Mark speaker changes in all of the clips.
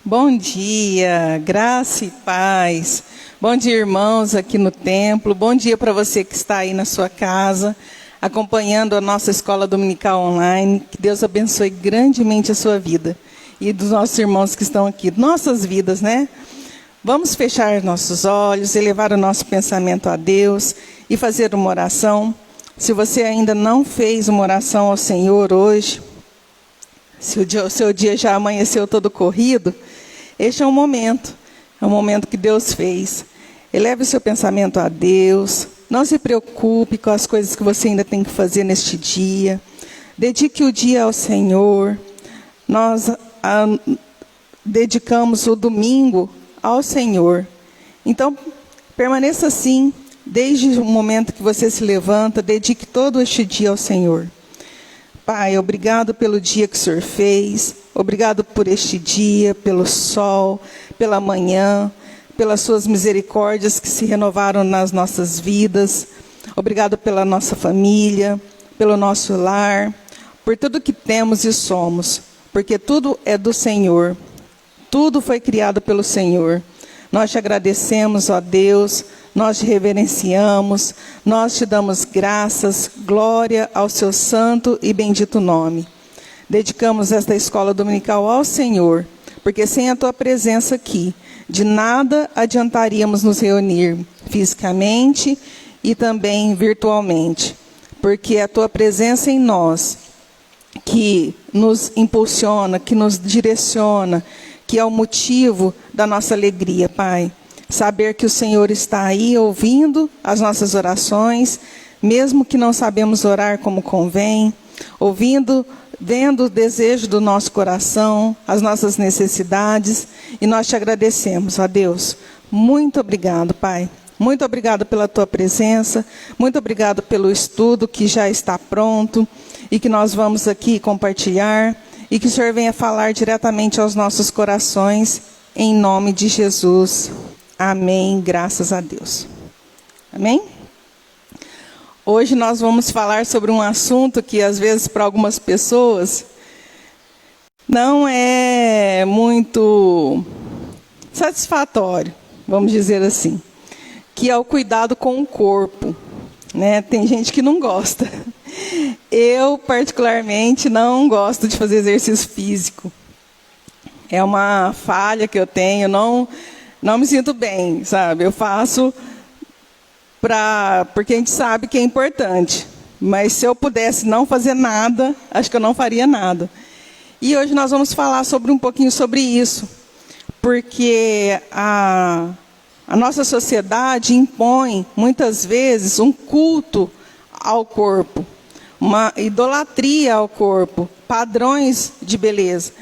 Speaker 1: Bom dia, graça e paz. Bom dia, irmãos, aqui no templo. Bom dia para você que está aí na sua casa, acompanhando a nossa escola dominical online. Que Deus abençoe grandemente a sua vida e dos nossos irmãos que estão aqui, nossas vidas, né? Vamos fechar nossos olhos, elevar o nosso pensamento a Deus e fazer uma oração. Se você ainda não fez uma oração ao Senhor hoje, se o seu dia já amanheceu todo corrido, este é o momento que Deus fez. Eleve o seu pensamento a Deus, não se preocupe com as coisas que você ainda tem que fazer neste dia. Dedique o dia ao Senhor. Nós dedicamos o domingo ao Senhor. Então, permaneça assim, desde o momento que você se levanta, dedique todo este dia ao Senhor. Pai, obrigado pelo dia que o Senhor fez, obrigado por este dia, pelo sol, pela manhã, pelas suas misericórdias que se renovaram nas nossas vidas. Obrigado pela nossa família, pelo nosso lar, por tudo que temos e somos, porque tudo é do Senhor, tudo foi criado pelo Senhor. Nós te agradecemos, ó Deus, nós te reverenciamos, nós te damos graças, glória ao seu santo e bendito nome. Dedicamos esta escola dominical ao Senhor, porque sem a tua presença aqui, de nada adiantaríamos nos reunir fisicamente e também virtualmente, porque a tua presença em nós, que nos impulsiona, que nos direciona, que é o motivo da nossa alegria, Pai. Saber que o Senhor está aí ouvindo as nossas orações, mesmo que não sabemos orar como convém, ouvindo, vendo o desejo do nosso coração, as nossas necessidades, e nós te agradecemos, ó Deus. Muito obrigado, Pai. Muito obrigado pela tua presença, muito obrigado pelo estudo que já está pronto e que nós vamos aqui compartilhar, e que o Senhor venha falar diretamente aos nossos corações, em nome de Jesus. Amém, graças a Deus. Amém? Hoje nós vamos falar sobre um assunto que às vezes para algumas pessoas não é muito satisfatório, vamos dizer assim, que é o cuidado com o corpo, né? Tem gente que não gosta. Eu, particularmente, não gosto de fazer exercício físico. É uma falha que eu tenho, não me sinto bem, sabe? Eu faço porque a gente sabe que é importante. Mas se eu pudesse não fazer nada, acho que eu não faria nada. E hoje nós vamos falar um pouquinho sobre isso. Porque a nossa sociedade impõe, muitas vezes, um culto ao corpo. Uma idolatria ao corpo, padrões de beleza,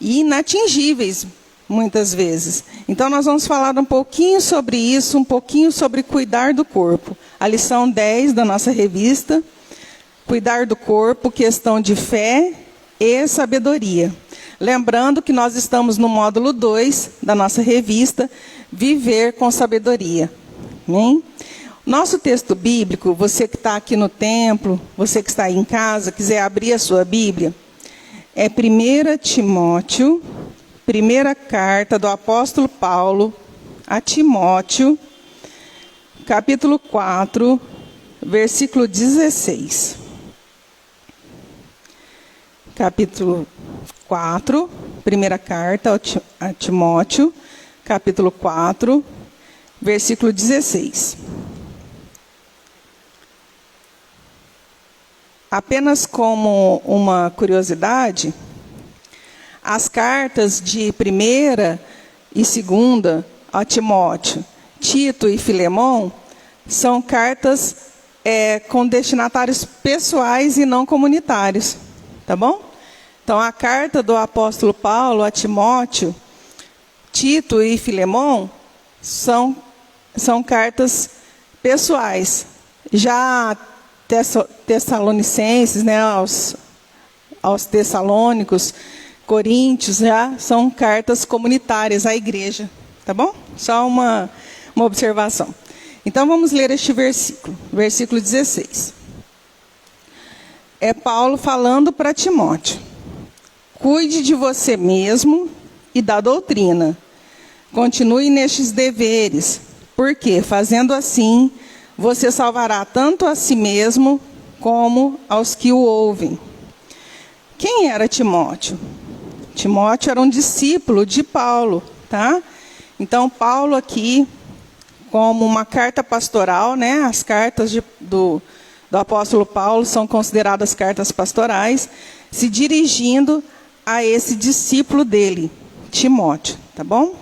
Speaker 1: inatingíveis, muitas vezes. Então, nós vamos falar um pouquinho sobre isso, um pouquinho sobre cuidar do corpo. A lição 10 da nossa revista, Cuidar do Corpo, questão de fé e sabedoria. Lembrando que nós estamos no módulo 2 da nossa revista, Viver com Sabedoria. Amém? Nosso texto bíblico, você que está aqui no templo, você que está aí em casa, quiser abrir a sua Bíblia, é 1 Timóteo, primeira carta do apóstolo Paulo a Timóteo, capítulo 4, versículo 16. Capítulo 4, primeira carta a Timóteo, capítulo 4, versículo 16. Apenas como uma curiosidade, as cartas de 1ª e 2ª a Timóteo, Tito e Filemão, são cartas com destinatários pessoais e não comunitários, tá bom? Então, a carta do apóstolo Paulo a Timóteo, Tito e Filemão, são cartas pessoais. Já Tessalonicenses, né, aos Tessalônicos, Coríntios, já são cartas comunitárias à igreja, tá bom? Só uma observação. Então, vamos ler este versículo 16. É Paulo falando para Timóteo. Cuide de você mesmo, e da doutrina. Continue nestes deveres, porque, fazendo assim, você salvará tanto a si mesmo como aos que o ouvem. Quem era Timóteo? Timóteo era um discípulo de Paulo, tá? Então, Paulo aqui, como uma carta pastoral, né? As cartas do apóstolo Paulo são consideradas cartas pastorais, se dirigindo a esse discípulo dele, Timóteo, tá bom?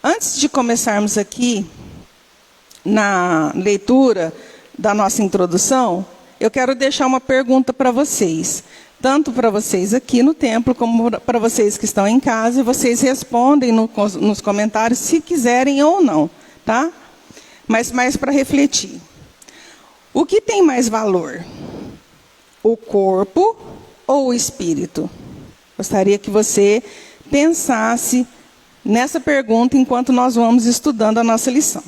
Speaker 1: Antes de começarmos aqui na leitura da nossa introdução, eu quero deixar uma pergunta para vocês, tanto para vocês aqui no templo, como para vocês que estão em casa, e vocês respondem nos comentários se quiserem ou não, tá? Mas mais para refletir. O que tem mais valor? O corpo ou o espírito? Gostaria que você pensasse nessa pergunta enquanto nós vamos estudando a nossa lição.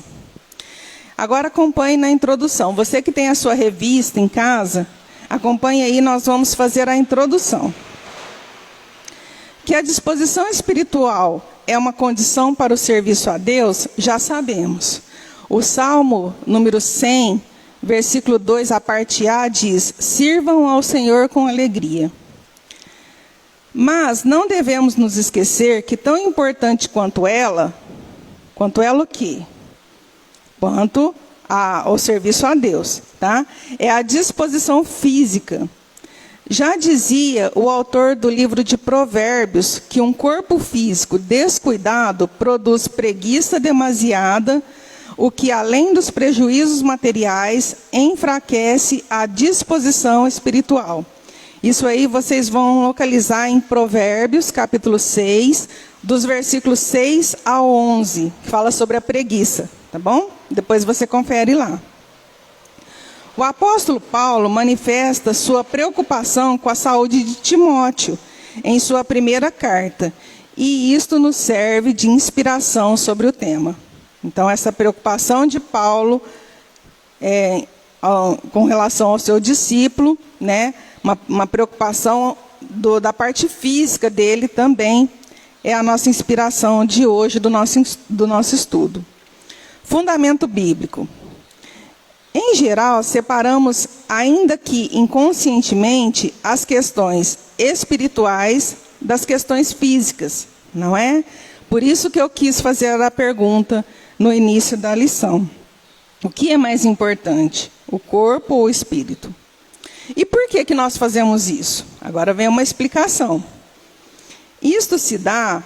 Speaker 1: Agora acompanhe na introdução. Você que tem a sua revista em casa, acompanhe aí, nós vamos fazer a introdução. Que a disposição espiritual é uma condição para o serviço a Deus, já sabemos. O Salmo número 100, versículo 2, a parte A, diz: sirvam ao Senhor com alegria. Mas não devemos nos esquecer que tão importante quanto ela o quê? Quanto ao serviço a Deus, tá? É a disposição física. Já dizia o autor do livro de Provérbios que um corpo físico descuidado produz preguiça demasiada, o que, além dos prejuízos materiais, enfraquece a disposição espiritual. Isso aí vocês vão localizar em Provérbios, capítulo 6, dos versículos 6 a 11, que fala sobre a preguiça, tá bom? Depois você confere lá. O apóstolo Paulo manifesta sua preocupação com a saúde de Timóteo em sua primeira carta, e isto nos serve de inspiração sobre o tema. Então, essa preocupação de Paulo com relação ao seu discípulo, né? Uma preocupação da parte física dele também é a nossa inspiração de hoje do nosso estudo. Fundamento bíblico. Em geral, separamos, ainda que inconscientemente, as questões espirituais das questões físicas, não é? Por isso que eu quis fazer a pergunta no início da lição. O que é mais importante, o corpo ou o espírito? E por que nós fazemos isso? Agora vem uma explicação. Isto se dá,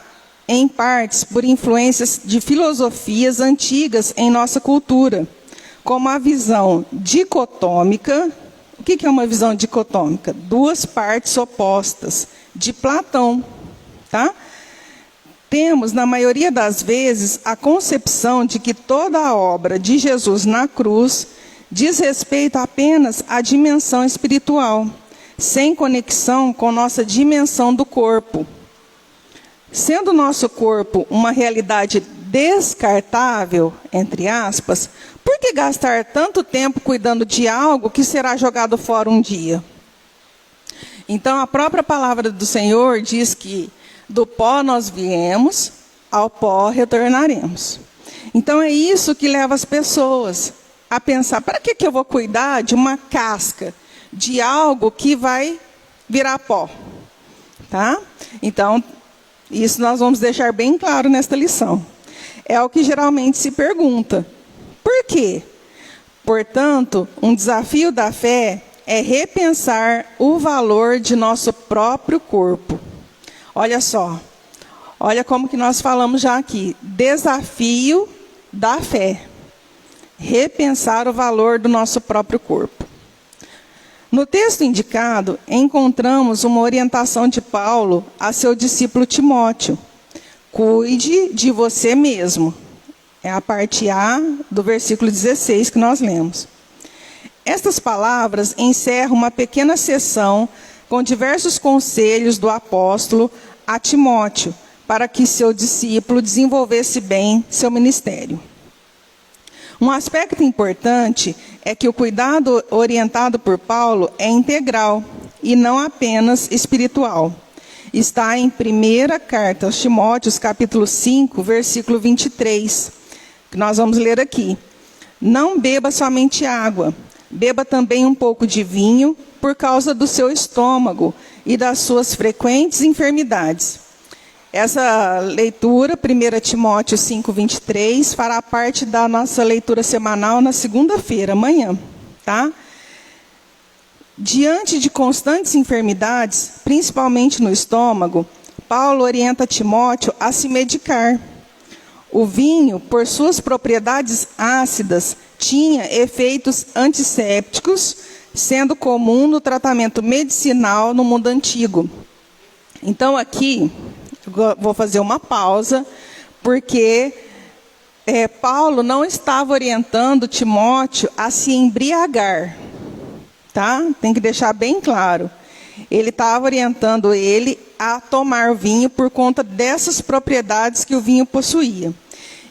Speaker 1: em partes, por influências de filosofias antigas em nossa cultura, como a visão dicotômica. O que é uma visão dicotômica? Duas partes opostas, de Platão, tá? Temos, na maioria das vezes, a concepção de que toda a obra de Jesus na cruz diz respeito apenas à dimensão espiritual, sem conexão com nossa dimensão do corpo. Sendo o nosso corpo uma realidade descartável, entre aspas, por que gastar tanto tempo cuidando de algo que será jogado fora um dia? Então, a própria palavra do Senhor diz que do pó nós viemos, ao pó retornaremos. Então, é isso que leva as pessoas a pensar, para que eu vou cuidar de uma casca, de algo que vai virar pó? Tá? Então, isso nós vamos deixar bem claro nesta lição. É o que geralmente se pergunta. Por quê? Portanto, um desafio da fé é repensar o valor de nosso próprio corpo. Olha só, olha como que nós falamos já aqui. Desafio da fé. Repensar o valor do nosso próprio corpo. No texto indicado, encontramos uma orientação de Paulo a seu discípulo Timóteo. Cuide de você mesmo. É a parte A do versículo 16 que nós lemos. Estas palavras encerram uma pequena sessão com diversos conselhos do apóstolo a Timóteo, para que seu discípulo desenvolvesse bem seu ministério. Um aspecto importante é que o cuidado orientado por Paulo é integral e não apenas espiritual. está em 1ª carta aos Timóteos, capítulo 5, versículo 23, que nós vamos ler aqui. Não beba somente água, beba também um pouco de vinho, por causa do seu estômago e das suas frequentes enfermidades. Essa leitura, 1 Timóteo 5, 23, fará parte da nossa leitura semanal na segunda-feira, amanhã, tá? Diante de constantes enfermidades, principalmente no estômago, Paulo orienta Timóteo a se medicar. O vinho, por suas propriedades ácidas, tinha efeitos antissépticos, sendo comum no tratamento medicinal no mundo antigo. Então, aqui, eu vou fazer uma pausa, porque Paulo não estava orientando Timóteo a se embriagar, tá? Tem que deixar bem claro. Ele estava orientando ele a tomar vinho por conta dessas propriedades que o vinho possuía.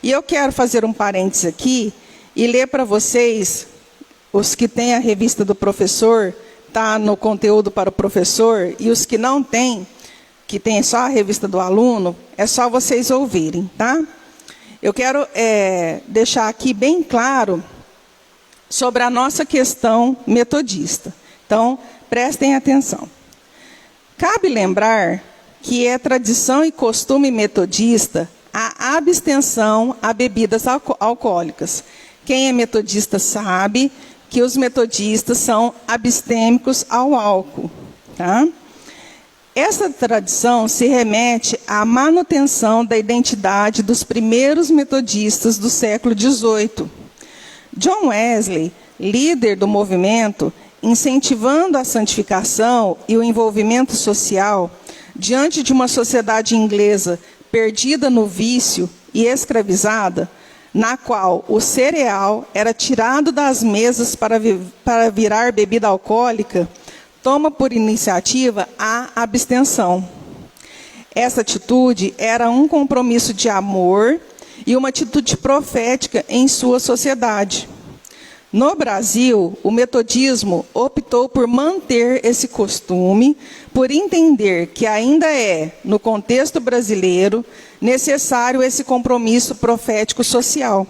Speaker 1: E eu quero fazer um parênteses aqui e ler para vocês, os que têm a revista do professor, está no conteúdo para o professor, e os que não têm, que tem só a revista do aluno, é só vocês ouvirem, tá? Eu quero deixar aqui bem claro sobre a nossa questão metodista. Então, prestem atenção. Cabe lembrar que é tradição e costume metodista a abstenção a bebidas alcoólicas. Quem é metodista sabe que os metodistas são abstêmicos ao álcool, tá? Essa tradição se remete à manutenção da identidade dos primeiros metodistas do século XVIII. John Wesley, líder do movimento, incentivando a santificação e o envolvimento social, diante de uma sociedade inglesa perdida no vício e escravizada, na qual o cereal era tirado das mesas para virar bebida alcoólica, toma por iniciativa a abstenção. Essa atitude era um compromisso de amor e uma atitude profética em sua sociedade. No Brasil, o metodismo optou por manter esse costume, por entender que ainda é, no contexto brasileiro, necessário esse compromisso profético social.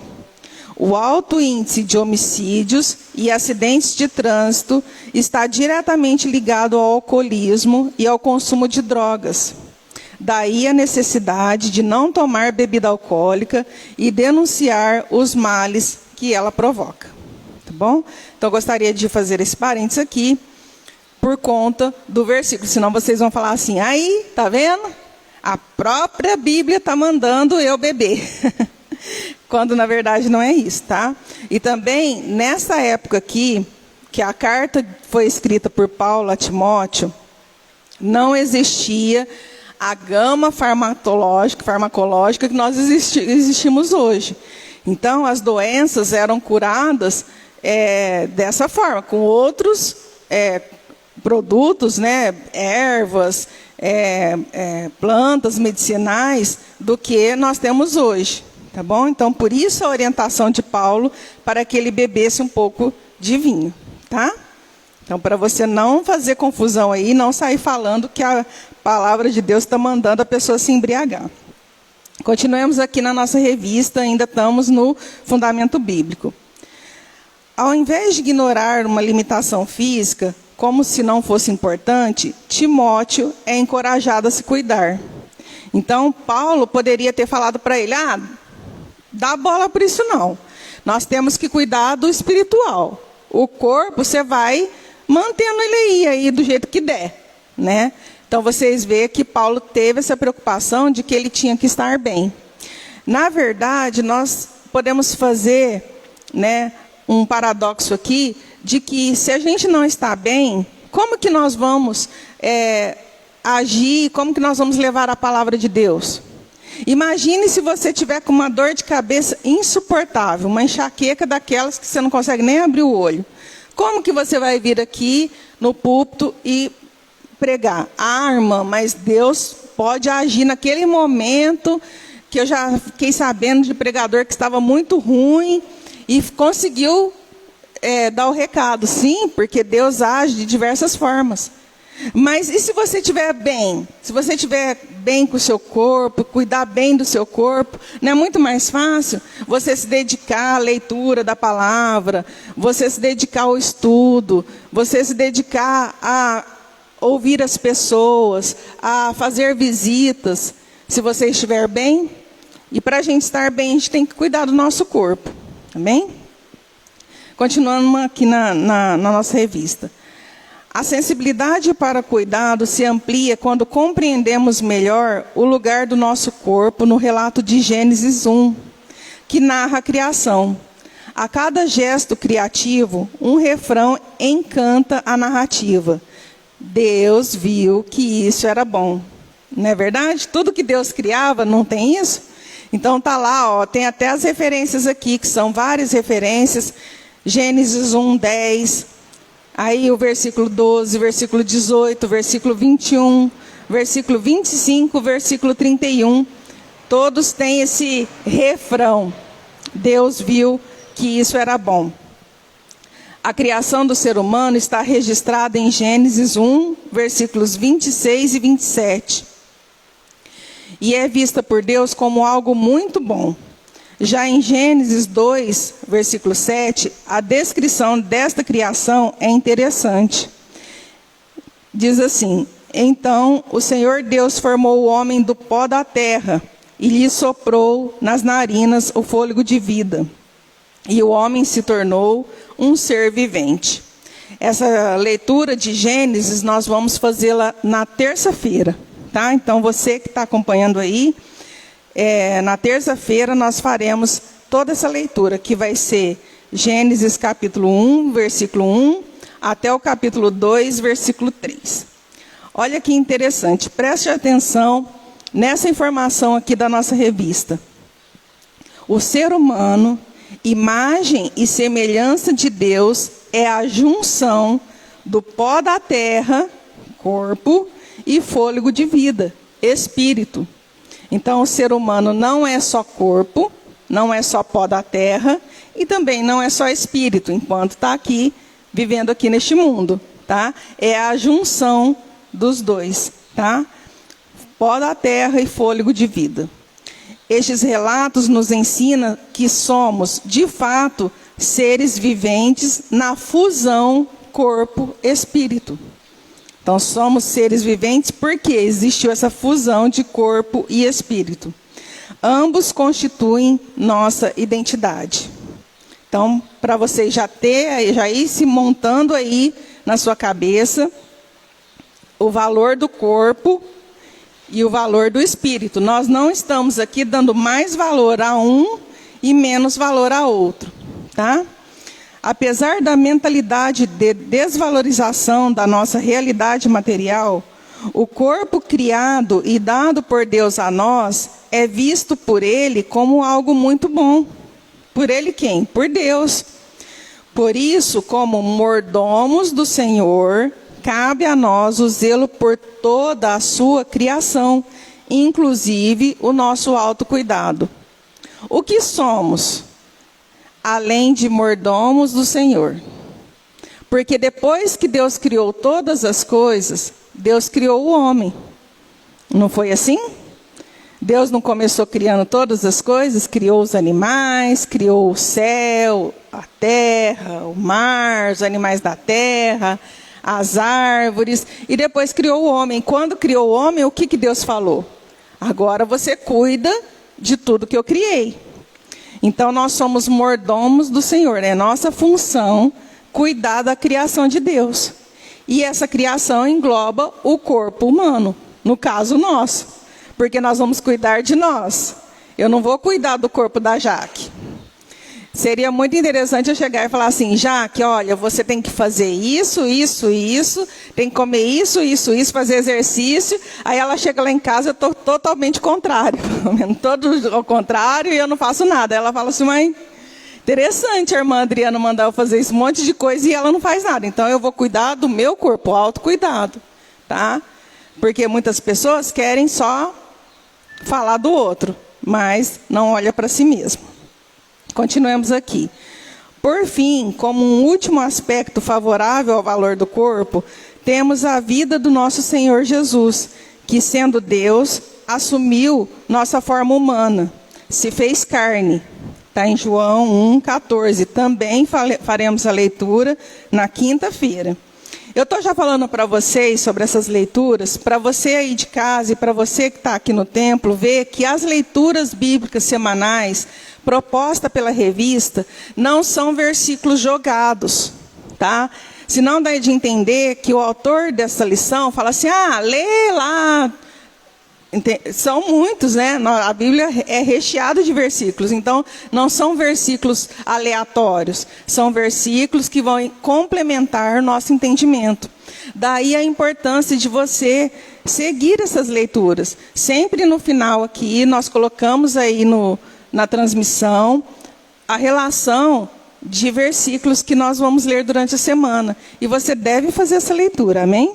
Speaker 1: O alto índice de homicídios e acidentes de trânsito está diretamente ligado ao alcoolismo e ao consumo de drogas. Daí a necessidade de não tomar bebida alcoólica e denunciar os males que ela provoca. Tá bom? Então, eu gostaria de fazer esse parênteses aqui, por conta do versículo. Senão vocês vão falar assim, aí, tá vendo? A própria Bíblia está mandando eu beber. Quando, na verdade, não é isso, tá? E também, nessa época aqui, que a carta foi escrita por Paulo a Timóteo, não existia a gama farmacológica que nós existimos hoje. Então, as doenças eram curadas dessa forma, com outros produtos, né, ervas, plantas medicinais, do que nós temos hoje. Tá bom? Então, por isso a orientação de Paulo para que ele bebesse um pouco de vinho, tá? Então, para você não fazer confusão aí, não sair falando que a palavra de Deus está mandando a pessoa se embriagar. Continuemos aqui na nossa revista, ainda estamos no fundamento bíblico. Ao invés de ignorar uma limitação física, como se não fosse importante, Timóteo é encorajado a se cuidar. Então, Paulo poderia ter falado para ele, dá bola por isso não. Nós temos que cuidar do espiritual. O corpo, você vai mantendo ele aí do jeito que der, né? Então, vocês veem que Paulo teve essa preocupação de que ele tinha que estar bem. Na verdade, nós podemos fazer, né, um paradoxo aqui, de que se a gente não está bem, como que nós vamos agir, como que nós vamos levar a palavra de Deus? Imagine se você tiver com uma dor de cabeça insuportável, uma enxaqueca daquelas que você não consegue nem abrir o olho. Como que você vai vir aqui no púlpito e pregar? Irmã, mas Deus pode agir naquele momento, que eu já fiquei sabendo de pregador que estava muito ruim e conseguiu dar o recado. Sim, porque Deus age de diversas formas. Mas e se você estiver bem? Se você estiver bem com o seu corpo, cuidar bem do seu corpo, não é muito mais fácil você se dedicar à leitura da palavra, você se dedicar ao estudo, você se dedicar a ouvir as pessoas, a fazer visitas, se você estiver bem? E para a gente estar bem, a gente tem que cuidar do nosso corpo. Amém? Continuando aqui na nossa revista. A sensibilidade para cuidado se amplia quando compreendemos melhor o lugar do nosso corpo no relato de Gênesis 1, que narra a criação. A cada gesto criativo, um refrão encanta a narrativa. Deus viu que isso era bom. Não é verdade? Tudo que Deus criava, não tem isso? Então tá lá, ó, tem até as referências aqui, que são várias referências. Gênesis 1, 10, aí o versículo 12, versículo 18, versículo 21, versículo 25, versículo 31. Todos têm esse refrão. Deus viu que isso era bom. A criação do ser humano está registrada em Gênesis 1, versículos 26 e 27. E é vista por Deus como algo muito bom. Já em Gênesis 2, versículo 7, a descrição desta criação é interessante. Diz assim: então o Senhor Deus formou o homem do pó da terra e lhe soprou nas narinas o fôlego de vida. E o homem se tornou um ser vivente. Essa leitura de Gênesis nós vamos fazê-la na terça-feira, tá? Então você que está acompanhando aí, na terça-feira nós faremos toda essa leitura, que vai ser Gênesis capítulo 1, versículo 1, até o capítulo 2, versículo 3. Olha que interessante, preste atenção nessa informação aqui da nossa revista. O ser humano, imagem e semelhança de Deus, é a junção do pó da terra, corpo, e fôlego de vida, espírito. Então, o ser humano não é só corpo, não é só pó da terra, e também não é só espírito, enquanto está aqui, vivendo aqui neste mundo, tá? É a junção dos dois, tá? Pó da terra e fôlego de vida. Estes relatos nos ensinam que somos, de fato, seres viventes na fusão corpo-espírito. Então, somos seres viventes porque existiu essa fusão de corpo e espírito. Ambos constituem nossa identidade. Então, para você já ir se montando aí na sua cabeça o valor do corpo e o valor do espírito. Nós não estamos aqui dando mais valor a um e menos valor a outro, tá? Apesar da mentalidade de desvalorização da nossa realidade material, o corpo criado e dado por Deus a nós é visto por Ele como algo muito bom. Por Ele quem? Por Deus. Por isso, como mordomos do Senhor, cabe a nós o zelo por toda a sua criação, inclusive o nosso autocuidado. O que somos? Além de mordomos do Senhor. Porque depois que Deus criou todas as coisas, Deus criou o homem. Não foi assim? Deus não começou criando todas as coisas, criou os animais, criou o céu, a terra, o mar, os animais da terra, as árvores, e depois criou o homem. Quando criou o homem, o que Deus falou? Agora você cuida de tudo que eu criei. Então, nós somos mordomos do Senhor. É nossa função cuidar da criação de Deus. E essa criação engloba o corpo humano, no caso nosso. Porque nós vamos cuidar de nós. Eu não vou cuidar do corpo da Jaque. Seria muito interessante eu chegar e falar assim: Jaque, olha, você tem que fazer isso, isso e isso, tem que comer isso, isso, isso, fazer exercício. Aí ela chega lá em casa, eu estou totalmente contrário, todo ao contrário, e eu não faço nada. Aí ela fala assim: mãe, interessante a irmã Adriana mandar eu fazer esse monte de coisa e ela não faz nada. Então eu vou cuidar do meu corpo, autocuidado, tá? Porque muitas pessoas querem só falar do outro, mas não olha para si mesmo. Continuemos aqui. Por fim, como um último aspecto favorável ao valor do corpo, temos a vida do nosso Senhor Jesus, que sendo Deus, assumiu nossa forma humana, se fez carne. Está em João 1,14. Também faremos a leitura na quinta-feira. Eu estou já falando para vocês sobre essas leituras, para você aí de casa e para você que está aqui no templo, ver que as leituras bíblicas semanais, propostas pela revista, não são versículos jogados, tá? Senão dá de entender que o autor dessa lição fala assim, lê lá. São muitos, né? A Bíblia é recheada de versículos, então não são versículos aleatórios, são versículos que vão complementar nosso entendimento. Daí a importância de você seguir essas leituras. Sempre no final aqui, nós colocamos aí na transmissão a relação de versículos que nós vamos ler durante a semana. E você deve fazer essa leitura, amém?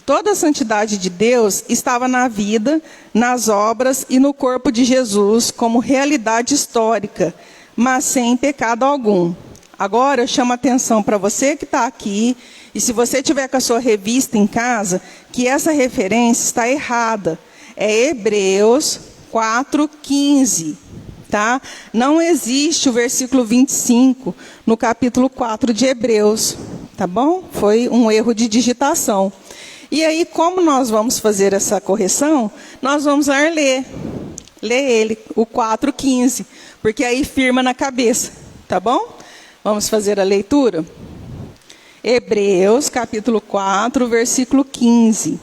Speaker 1: Toda a santidade de Deus estava na vida, nas obras e no corpo de Jesus como realidade histórica, mas sem pecado algum. Agora eu chamo a atenção para você que está aqui, e se você tiver com a sua revista em casa, que essa referência está errada. É Hebreus 4,15. Tá? Não existe o versículo 25 no capítulo 4 de Hebreus. Tá bom? Foi um erro de digitação. E aí, como nós vamos fazer essa correção, nós vamos ler ele, o 4,15, porque aí firma na cabeça, tá bom? Vamos fazer a leitura? Hebreus, capítulo 4, versículo 15.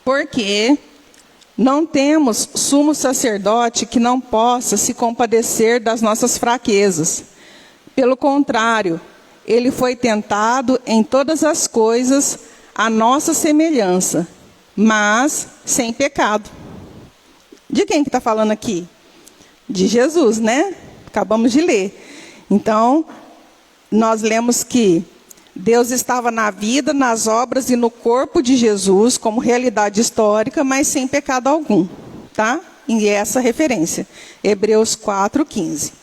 Speaker 1: Porque não temos sumo sacerdote que não possa se compadecer das nossas fraquezas. Pelo contrário, ele foi tentado em todas as coisas à nossa semelhança, mas sem pecado. De quem que está falando aqui? De Jesus, né? Acabamos de ler. Então, nós lemos que Deus estava na vida, nas obras e no corpo de Jesus como realidade histórica, mas sem pecado algum, tá? E essa referência, Hebreus 4,15.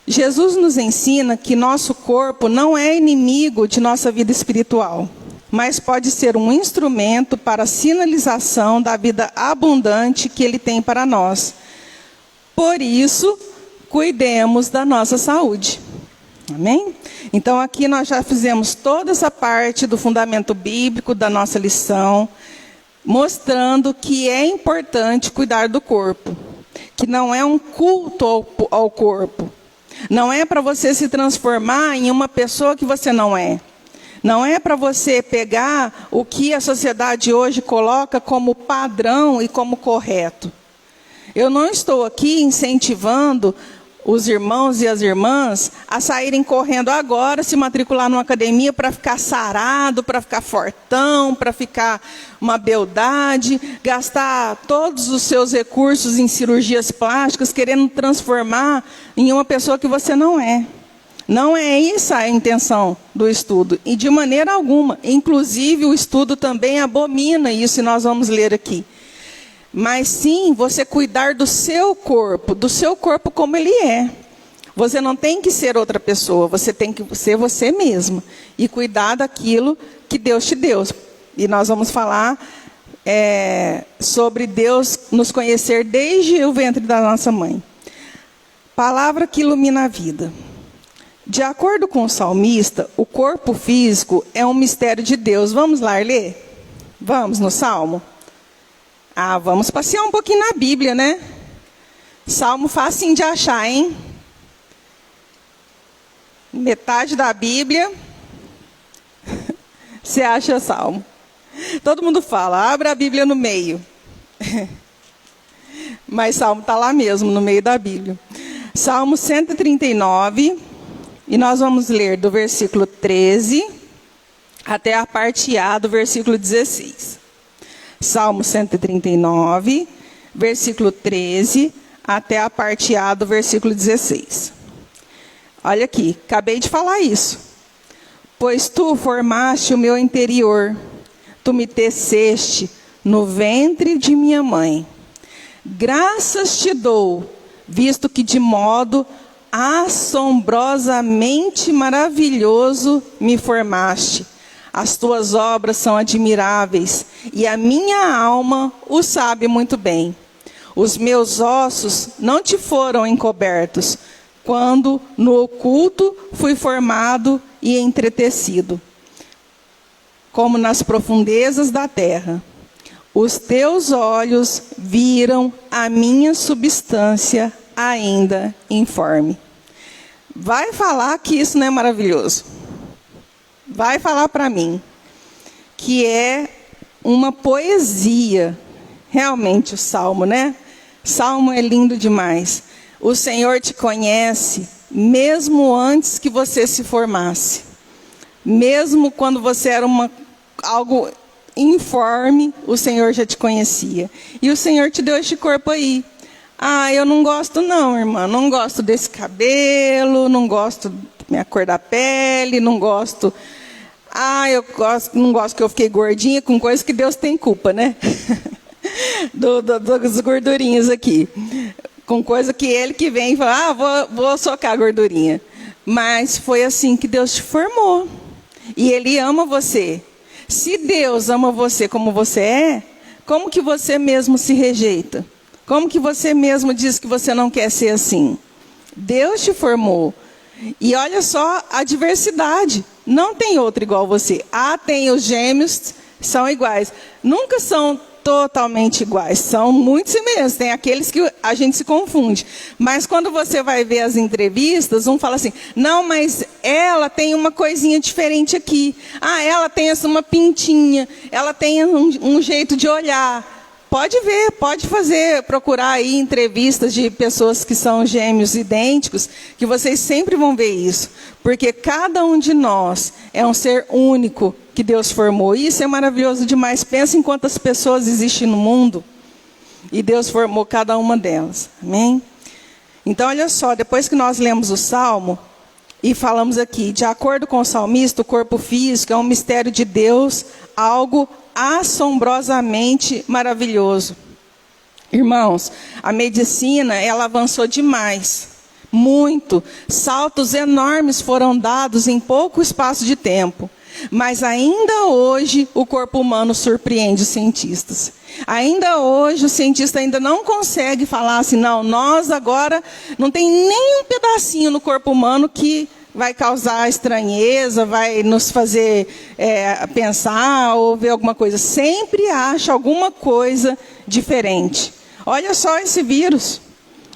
Speaker 1: Jesus nos ensina que nosso corpo não é inimigo de nossa vida espiritual, mas pode ser um instrumento para a sinalização da vida abundante que Ele tem para nós. Por isso, cuidemos da nossa saúde. Amém? Então aqui nós já fizemos toda essa parte do fundamento bíblico da nossa lição, mostrando que é importante cuidar do corpo, que não é um culto ao corpo, não é para você se transformar em uma pessoa que você não é, não é para você pegar o que a sociedade hoje coloca como padrão e como correto. Eu não estou aqui incentivando os irmãos e as irmãs a saírem correndo agora, se matricular numa academia para ficar sarado, para ficar fortão, para ficar uma beldade, gastar todos os seus recursos em cirurgias plásticas, querendo transformar em uma pessoa que você não é. Não é essa a intenção do estudo, e de maneira alguma. Inclusive, o estudo também abomina isso, e nós vamos ler aqui. Mas sim, você cuidar do seu corpo como ele é. Você não tem que ser outra pessoa, você tem que ser você mesma. E cuidar daquilo que Deus te deu. E nós vamos falar sobre Deus nos conhecer desde o ventre da nossa mãe. Palavra que ilumina a vida. De acordo com o salmista, o corpo físico é um mistério de Deus. Vamos lá ler? Vamos no Salmo? Vamos passear um pouquinho na Bíblia, né? Salmo facinho de achar, hein? Metade da Bíblia, você acha Salmo. Todo mundo fala, abra a Bíblia no meio. Mas Salmo está lá mesmo, no meio da Bíblia. Salmo 139, e nós vamos ler do versículo 13 até a parte A do versículo 16. Salmo 139, versículo 13, até a parte A do versículo 16. Olha aqui, acabei de falar isso. Pois tu formaste o meu interior, tu me teceste no ventre de minha mãe. Graças te dou visto que de modo assombrosamente maravilhoso me formaste. As tuas obras são admiráveis, e a minha alma o sabe muito bem. Os meus ossos não te foram encobertos, quando no oculto fui formado e entretecido, como nas profundezas da terra. Os teus olhos viram a minha substância ainda informe. Vai falar que isso não é maravilhoso? Vai falar para mim que é uma poesia, realmente, o Salmo, né? Salmo é lindo demais. O Senhor te conhece mesmo antes que você se formasse. Mesmo quando você era algo informe, o Senhor já te conhecia. E o Senhor te deu este corpo aí. Ah, eu não gosto não, irmã. Não gosto desse cabelo, não gosto da minha cor da pele, não gosto... Ah, não gosto que eu fiquei gordinha, com coisa que Deus tem culpa, né? Das gordurinhas aqui. Com coisa que Ele que vem e fala, vou socar a gordurinha. Mas foi assim que Deus te formou. E Ele ama você. Se Deus ama você como você é, como que você mesmo se rejeita? Como que você mesmo diz que você não quer ser assim? Deus te formou. E olha só a diversidade. Não tem outro igual você. Tem os gêmeos, são iguais. Nunca são totalmente iguais. São muito semelhantes. Tem aqueles que a gente se confunde. Mas quando você vai ver as entrevistas, um fala assim, não, mas ela tem uma coisinha diferente aqui. Ela tem uma pintinha. Ela tem um jeito de olhar. Pode ver, pode procurar aí entrevistas de pessoas que são gêmeos idênticos, que vocês sempre vão ver isso. Porque cada um de nós é um ser único que Deus formou. E isso é maravilhoso demais. Pensa em quantas pessoas existem no mundo. E Deus formou cada uma delas. Amém? Então, olha só, depois que nós lemos o Salmo, e falamos aqui, de acordo com o salmista, o corpo físico é um mistério de Deus, algo assombrosamente maravilhoso. Irmãos, a medicina, ela avançou demais, muito. Saltos enormes foram dados em pouco espaço de tempo. Mas ainda hoje o corpo humano surpreende os cientistas. Ainda hoje o cientista ainda não consegue falar assim, não, nós agora não tem nem um pedacinho no corpo humano que vai causar estranheza, vai nos fazer pensar ou ver alguma coisa. Sempre acha alguma coisa diferente. Olha só esse vírus.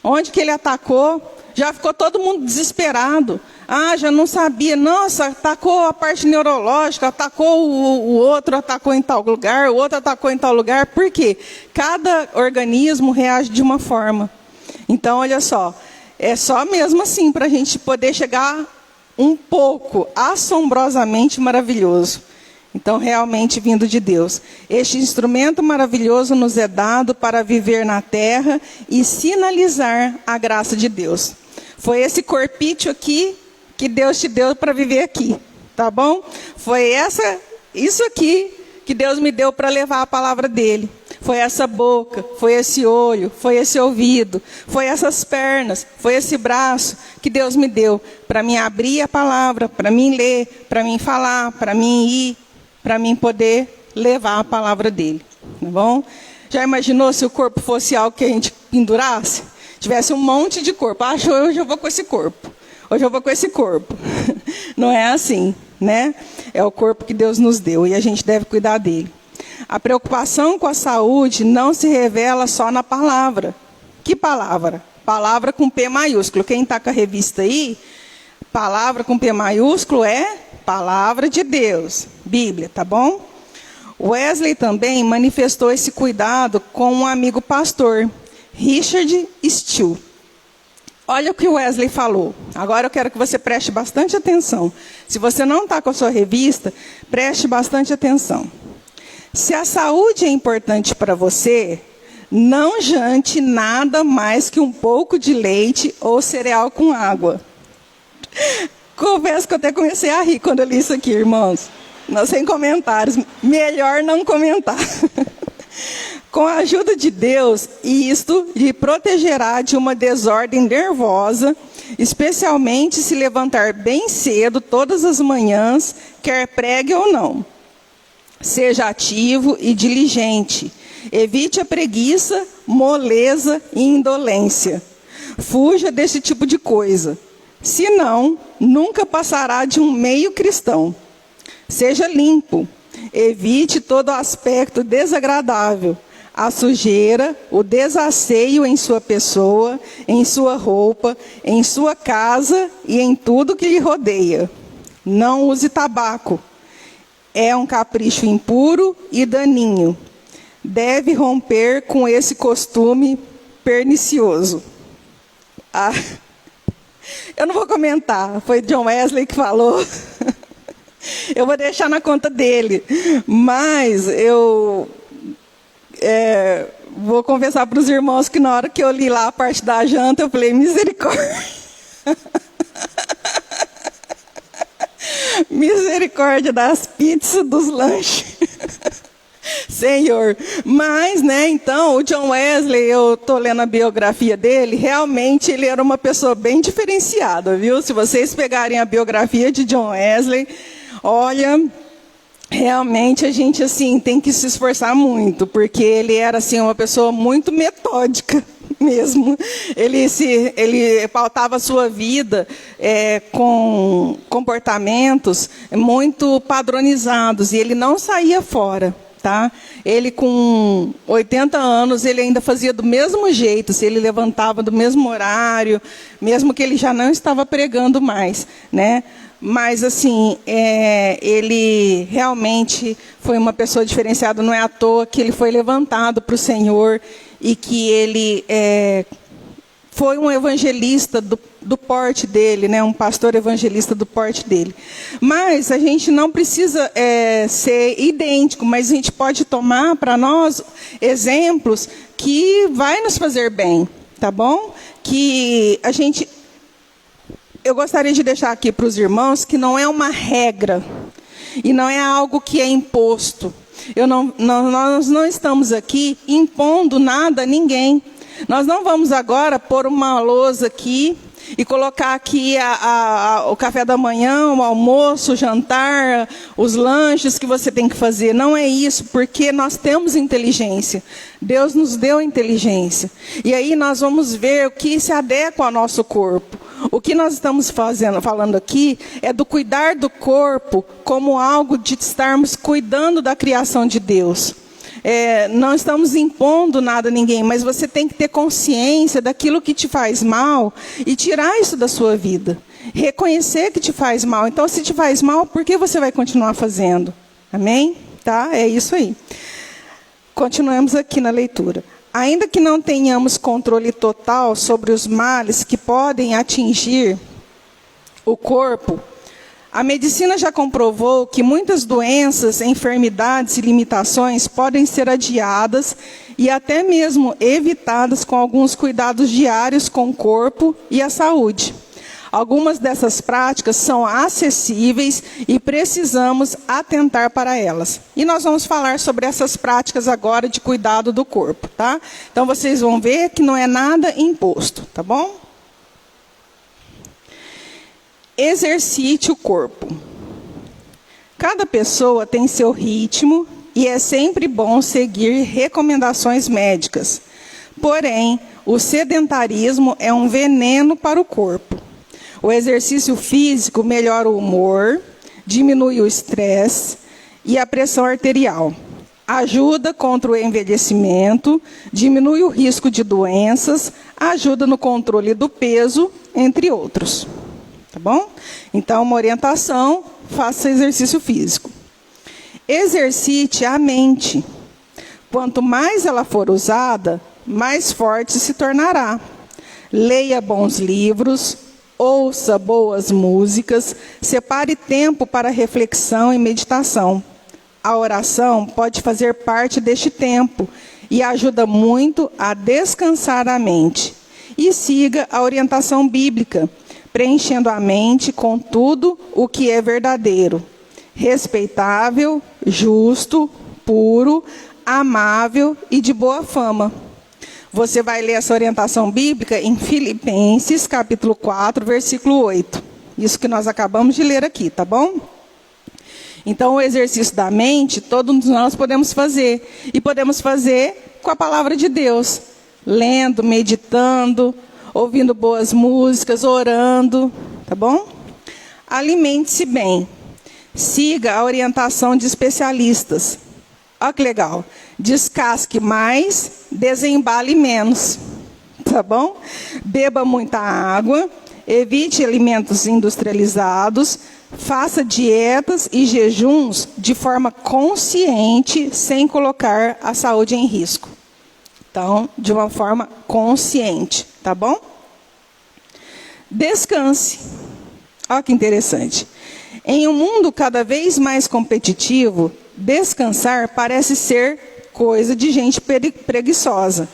Speaker 1: Onde que ele atacou? Já ficou todo mundo desesperado. Já não sabia. Nossa, atacou a parte neurológica, atacou o outro, atacou em tal lugar, o outro atacou em tal lugar. Por quê? Cada organismo reage de uma forma. Então, olha só. É só mesmo assim para a gente poder chegar um pouco assombrosamente maravilhoso. Então, realmente vindo de Deus. Este instrumento maravilhoso nos é dado para viver na terra e sinalizar a graça de Deus. Foi esse corpício aqui que Deus te deu para viver aqui, tá bom? Foi isso aqui que Deus me deu para levar a palavra dele. Foi essa boca, foi esse olho, foi esse ouvido, foi essas pernas, foi esse braço que Deus me deu para mim abrir a palavra, para mim ler, para mim falar, para mim ir, para mim poder levar a palavra dele, tá bom? Já imaginou se o corpo fosse algo que a gente pendurasse? Tivesse um monte de corpo. Hoje eu vou com esse corpo. Hoje eu vou com esse corpo. Não é assim, né? É o corpo que Deus nos deu e a gente deve cuidar dele. A preocupação com a saúde não se revela só na palavra. Que palavra? Palavra com P maiúsculo. Quem está com a revista aí, palavra com P maiúsculo é palavra de Deus. Bíblia, tá bom? Wesley também manifestou esse cuidado com um amigo pastor, Richard Steele. Olha o que o Wesley falou. Agora eu quero que você preste bastante atenção. Se você não está com a sua revista, preste bastante atenção. Se a saúde é importante para você, não jante nada mais que um pouco de leite ou cereal com água. Confesso que eu até comecei a rir quando eu li isso aqui, irmãos. Não, sem comentários. Melhor não comentar. Com a ajuda de Deus, isto lhe protegerá de uma desordem nervosa, especialmente se levantar bem cedo todas as manhãs, quer pregue ou não. Seja ativo e diligente. Evite a preguiça, moleza e indolência. Fuja desse tipo de coisa. Senão, nunca passará de um meio cristão. Seja limpo. Evite todo aspecto desagradável. A sujeira, o desasseio em sua pessoa, em sua roupa, em sua casa e em tudo que lhe rodeia. Não use tabaco. É um capricho impuro e daninho. Deve romper com esse costume pernicioso. Eu não vou comentar, foi John Wesley que falou. Eu vou deixar na conta dele. Mas eu vou confessar para os irmãos que na hora que eu li lá a parte da janta, eu falei, misericórdia. Misericórdia das pizzas, dos lanches. Senhor. Mas, então, o John Wesley, eu estou lendo a biografia dele, realmente ele era uma pessoa bem diferenciada, viu? Se vocês pegarem a biografia de John Wesley, olha, realmente a gente, assim, tem que se esforçar muito, porque ele era, assim, uma pessoa muito metódica mesmo. Ele pautava a sua vida com comportamentos muito padronizados, e ele não saía fora. Tá? Ele com 80 anos, ele ainda fazia do mesmo jeito, se ele levantava do mesmo horário, mesmo que ele já não estava pregando mais, né? Mas assim, ele realmente foi uma pessoa diferenciada, não é à toa que ele foi levantado para o Senhor e que ele foi um evangelista do porte dele, né? Um pastor evangelista do porte dele. Mas a gente não precisa ser idêntico, mas a gente pode tomar para nós exemplos que vai nos fazer bem, tá bom? Eu gostaria de deixar aqui para os irmãos que não é uma regra e não é algo que é imposto. Nós não estamos aqui impondo nada a ninguém. Nós não vamos agora pôr uma lousa aqui e colocar aqui o café da manhã, o almoço, o jantar, os lanches que você tem que fazer. Não é isso, porque nós temos inteligência. Deus nos deu inteligência. E aí nós vamos ver o que se adequa ao nosso corpo. O que nós estamos falando aqui é do cuidar do corpo como algo de estarmos cuidando da criação de Deus. Não estamos impondo nada a ninguém, mas você tem que ter consciência daquilo que te faz mal e tirar isso da sua vida. Reconhecer que te faz mal. Então, se te faz mal, por que você vai continuar fazendo? Amém? Tá? É isso aí. Continuamos aqui na leitura. Ainda que não tenhamos controle total sobre os males que podem atingir o corpo, a medicina já comprovou que muitas doenças, enfermidades e limitações podem ser adiadas e até mesmo evitadas com alguns cuidados diários com o corpo e a saúde. Algumas dessas práticas são acessíveis e precisamos atentar para elas. E nós vamos falar sobre essas práticas agora de cuidado do corpo, tá? Então vocês vão ver que não é nada imposto, tá bom? Exercite o corpo. Cada pessoa tem seu ritmo e é sempre bom seguir recomendações médicas. Porém, o sedentarismo é um veneno para o corpo. O exercício físico melhora o humor, diminui o estresse e a pressão arterial. Ajuda contra o envelhecimento, diminui o risco de doenças, ajuda no controle do peso, entre outros. Tá bom? Então, uma orientação, faça exercício físico. Exercite a mente. Quanto mais ela for usada, mais forte se tornará. Leia bons livros, ouça boas músicas, separe tempo para reflexão e meditação. A oração pode fazer parte deste tempo e ajuda muito a descansar a mente. E siga a orientação bíblica, preenchendo a mente com tudo o que é verdadeiro, respeitável, justo, puro, amável e de boa fama. Você vai ler essa orientação bíblica em Filipenses, capítulo 4, versículo 8. Isso que nós acabamos de ler aqui, tá bom? Então, o exercício da mente, todos nós podemos fazer. E podemos fazer com a palavra de Deus. Lendo, meditando, ouvindo boas músicas, orando, tá bom? Alimente-se bem. Siga a orientação de especialistas. Olha que legal. Descasque mais, desembale menos. Tá bom? Beba muita água. Evite alimentos industrializados. Faça dietas e jejuns de forma consciente, sem colocar a saúde em risco. Então, de uma forma consciente, tá bom? Descanse. Olha que interessante. Em um mundo cada vez mais competitivo, descansar parece ser coisa de gente preguiçosa.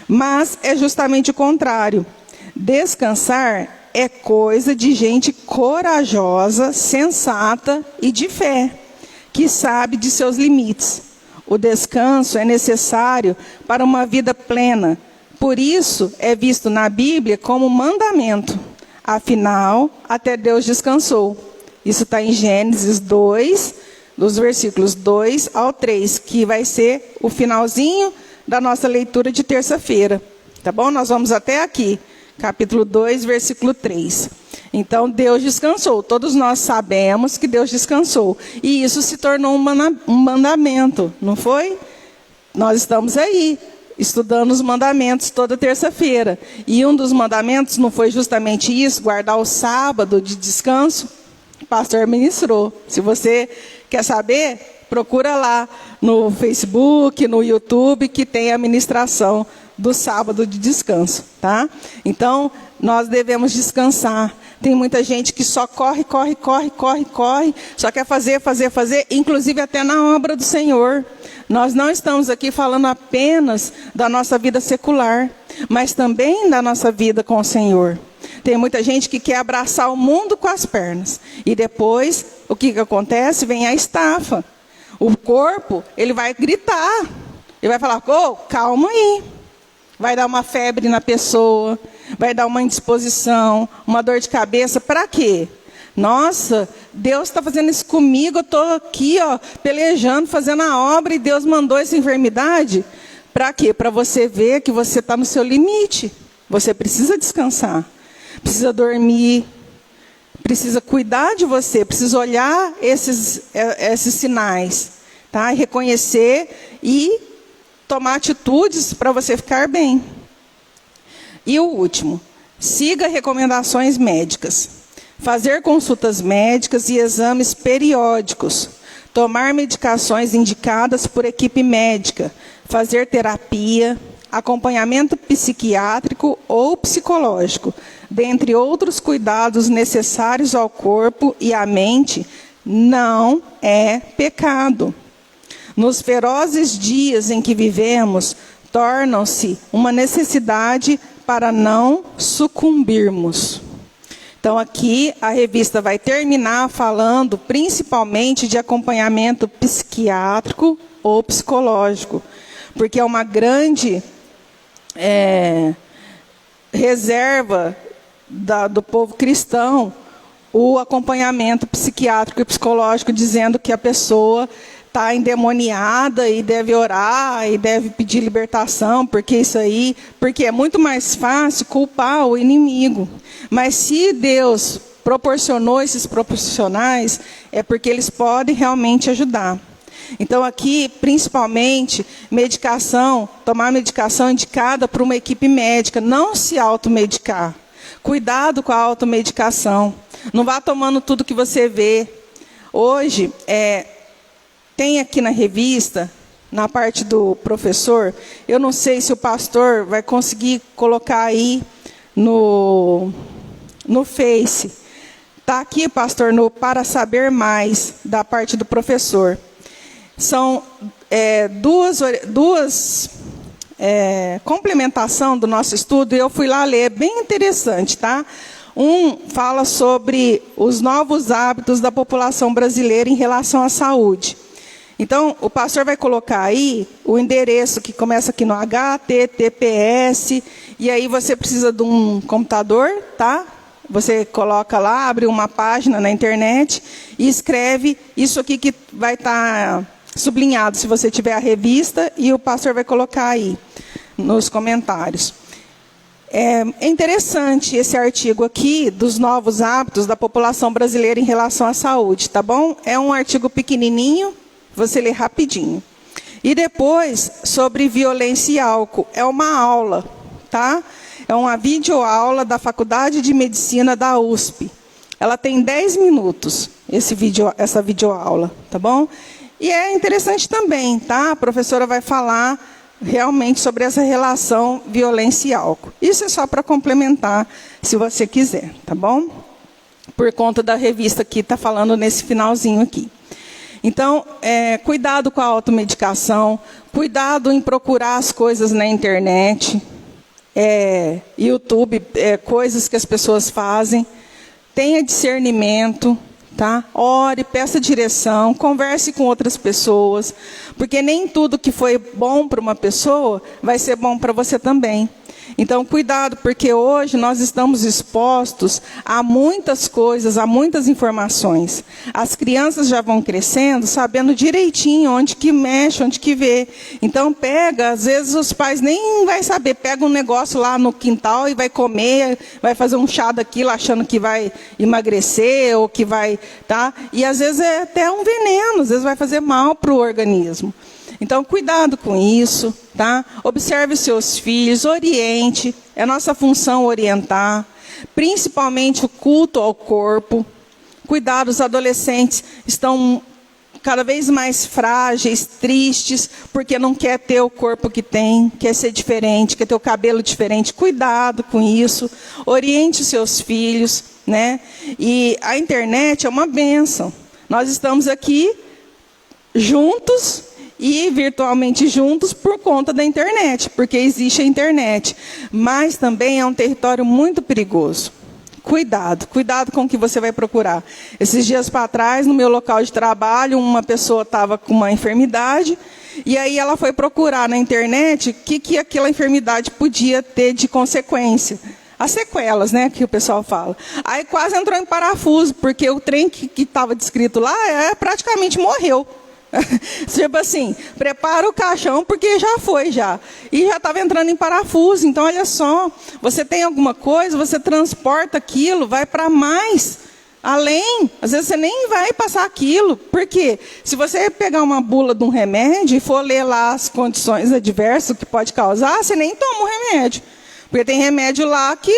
Speaker 1: Mas é justamente o contrário. Descansar é coisa de gente corajosa, sensata e de fé, que sabe de seus limites. O descanso é necessário para uma vida plena. Por isso, é visto na Bíblia como mandamento. Afinal, até Deus descansou. Isso está em Gênesis 2, dos versículos 2 ao 3, que vai ser o finalzinho da nossa leitura de terça-feira. Tá bom? Nós vamos até aqui. Capítulo 2, versículo 3. Então, Deus descansou. Todos nós sabemos que Deus descansou. E isso se tornou um mandamento, não foi? Nós estamos aí, estudando os mandamentos toda terça-feira. E um dos mandamentos não foi justamente isso, guardar o sábado de descanso? O pastor ministrou. Se você quer saber, procura lá no Facebook, no YouTube, que tem a ministração do sábado de descanso, tá? Então, nós devemos descansar. Tem muita gente que só corre, só quer fazer, inclusive até na obra do Senhor. Nós não estamos aqui falando apenas da nossa vida secular, mas também da nossa vida com o Senhor. Tem muita gente que quer abraçar o mundo com as pernas. E depois, o que acontece? Vem a estafa. O corpo, ele vai gritar. Ele vai falar, calma aí. Vai dar uma febre na pessoa, vai dar uma indisposição, uma dor de cabeça. Para quê? Nossa, Deus está fazendo isso comigo, eu estou aqui, pelejando, fazendo a obra, e Deus mandou essa enfermidade. Para quê? Para você ver que você está no seu limite. Você precisa descansar, precisa dormir, precisa cuidar de você, precisa olhar esses sinais, tá? E reconhecer e tomar atitudes para você ficar bem. E o último, siga recomendações médicas. Fazer consultas médicas e exames periódicos. Tomar medicações indicadas por equipe médica. Fazer terapia, acompanhamento psiquiátrico ou psicológico. Dentre outros cuidados necessários ao corpo e à mente, não é pecado. Nos ferozes dias em que vivemos, tornam-se uma necessidade para não sucumbirmos. Então, aqui a revista vai terminar falando principalmente de acompanhamento psiquiátrico ou psicológico, porque é uma grande reserva do povo cristão o acompanhamento psiquiátrico e psicológico, dizendo que a pessoa está endemoniada e deve orar e deve pedir libertação, porque é muito mais fácil culpar o inimigo. Mas se Deus proporcionou esses profissionais, é porque eles podem realmente ajudar. Então aqui, principalmente, tomar medicação indicada por uma equipe médica, não se automedicar. Cuidado com a automedicação. Não vá tomando tudo que você vê. Hoje, tem aqui na revista, na parte do professor, eu não sei se o pastor vai conseguir colocar aí no Face. Está aqui, pastor, no Para Saber Mais, da parte do professor. São duas complementação do nosso estudo, e eu fui lá ler, bem interessante, tá? Um fala sobre os novos hábitos da população brasileira em relação à saúde. Então, o pastor vai colocar aí o endereço que começa aqui no HTTPS, e aí você precisa de um computador, tá? Você coloca lá, abre uma página na internet e escreve isso aqui que vai estar sublinhado, se você tiver a revista, e o pastor vai colocar aí nos comentários. É interessante esse artigo aqui dos novos hábitos da população brasileira em relação à saúde, tá bom? É um artigo pequenininho, você lê rapidinho. E depois, sobre violência e álcool, é uma aula, tá? É uma videoaula da Faculdade de Medicina da USP. Ela tem 10 minutos, essa videoaula, tá bom? E é interessante também, tá? A professora vai falar realmente sobre essa relação violência e álcool. Isso é só para complementar, se você quiser, tá bom? Por conta da revista que está falando nesse finalzinho aqui. Então, cuidado com a automedicação, cuidado em procurar as coisas na internet, YouTube, coisas que as pessoas fazem. Tenha discernimento, tá? Ore, peça direção, converse com outras pessoas, porque nem tudo que foi bom para uma pessoa vai ser bom para você também. Então, cuidado, porque hoje nós estamos expostos a muitas coisas, a muitas informações. As crianças já vão crescendo, sabendo direitinho onde que mexe, onde que vê. Então, às vezes os pais nem vai saber, pega um negócio lá no quintal e vai comer, vai fazer um chá daquilo achando que vai emagrecer ou que vai, tá? E às vezes é até um veneno, às vezes vai fazer mal para o organismo. Então, cuidado com isso, tá? Observe os seus filhos, oriente, é nossa função orientar, principalmente o culto ao corpo. Cuidado, os adolescentes estão cada vez mais frágeis, tristes, porque não quer ter o corpo que tem, quer ser diferente, quer ter o cabelo diferente. Cuidado com isso, oriente os seus filhos, né? E a internet é uma bênção. Nós estamos aqui juntos e virtualmente juntos por conta da internet, porque existe a internet. Mas também é um território muito perigoso. Cuidado com o que você vai procurar. Esses dias para trás, no meu local de trabalho, uma pessoa estava com uma enfermidade, e aí ela foi procurar na internet o que aquela enfermidade podia ter de consequência. As sequelas, né, que o pessoal fala. Aí quase entrou em parafuso, porque o trem que estava descrito lá praticamente morreu. Tipo assim, prepara o caixão porque já foi já. E já estava entrando em parafuso. Então, olha só, você tem alguma coisa, você transporta aquilo, vai para mais, além. Às vezes você nem vai passar aquilo. Por quê? Se você pegar uma bula de um remédio e for ler lá as condições adversas que pode causar, você nem toma o remédio. Porque tem remédio lá que,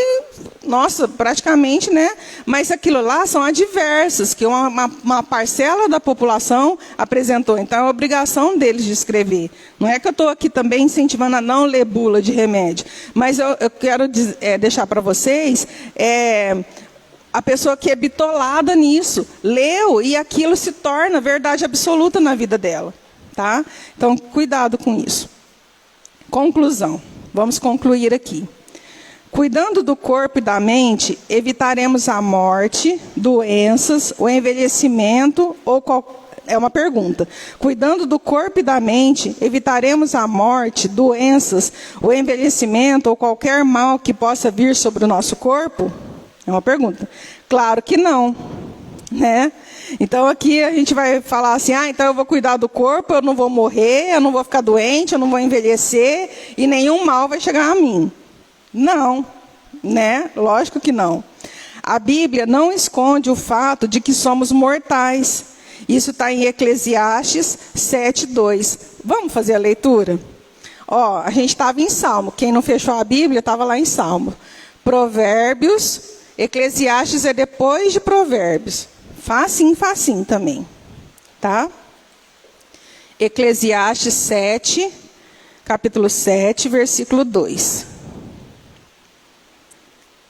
Speaker 1: nossa, praticamente, né? Mas aquilo lá são adversas, que uma parcela da população apresentou. Então, é obrigação deles de escrever. Não é que eu estou aqui também incentivando a não ler bula de remédio. Mas eu quero deixar para vocês, a pessoa que é bitolada nisso, leu e aquilo se torna verdade absoluta na vida dela. Tá? Então, cuidado com isso. Conclusão. Vamos concluir aqui. Cuidando do corpo e da mente, evitaremos a morte, doenças, o envelhecimento ou é uma pergunta. Cuidando do corpo e da mente, evitaremos a morte, doenças, o envelhecimento ou qualquer mal que possa vir sobre o nosso corpo? É uma pergunta. Claro que não, né? Então aqui a gente vai falar assim, então eu vou cuidar do corpo, eu não vou morrer, eu não vou ficar doente, eu não vou envelhecer e nenhum mal vai chegar a mim. Não, né? Lógico que não. A Bíblia não esconde o fato de que somos mortais. Isso está em Eclesiastes 7:2. Vamos fazer a leitura? A gente estava em Salmo. Quem não fechou a Bíblia estava lá em Salmo. Provérbios, Eclesiastes é depois de Provérbios. Facinho também, tá? Eclesiastes 7, capítulo 7, versículo 2.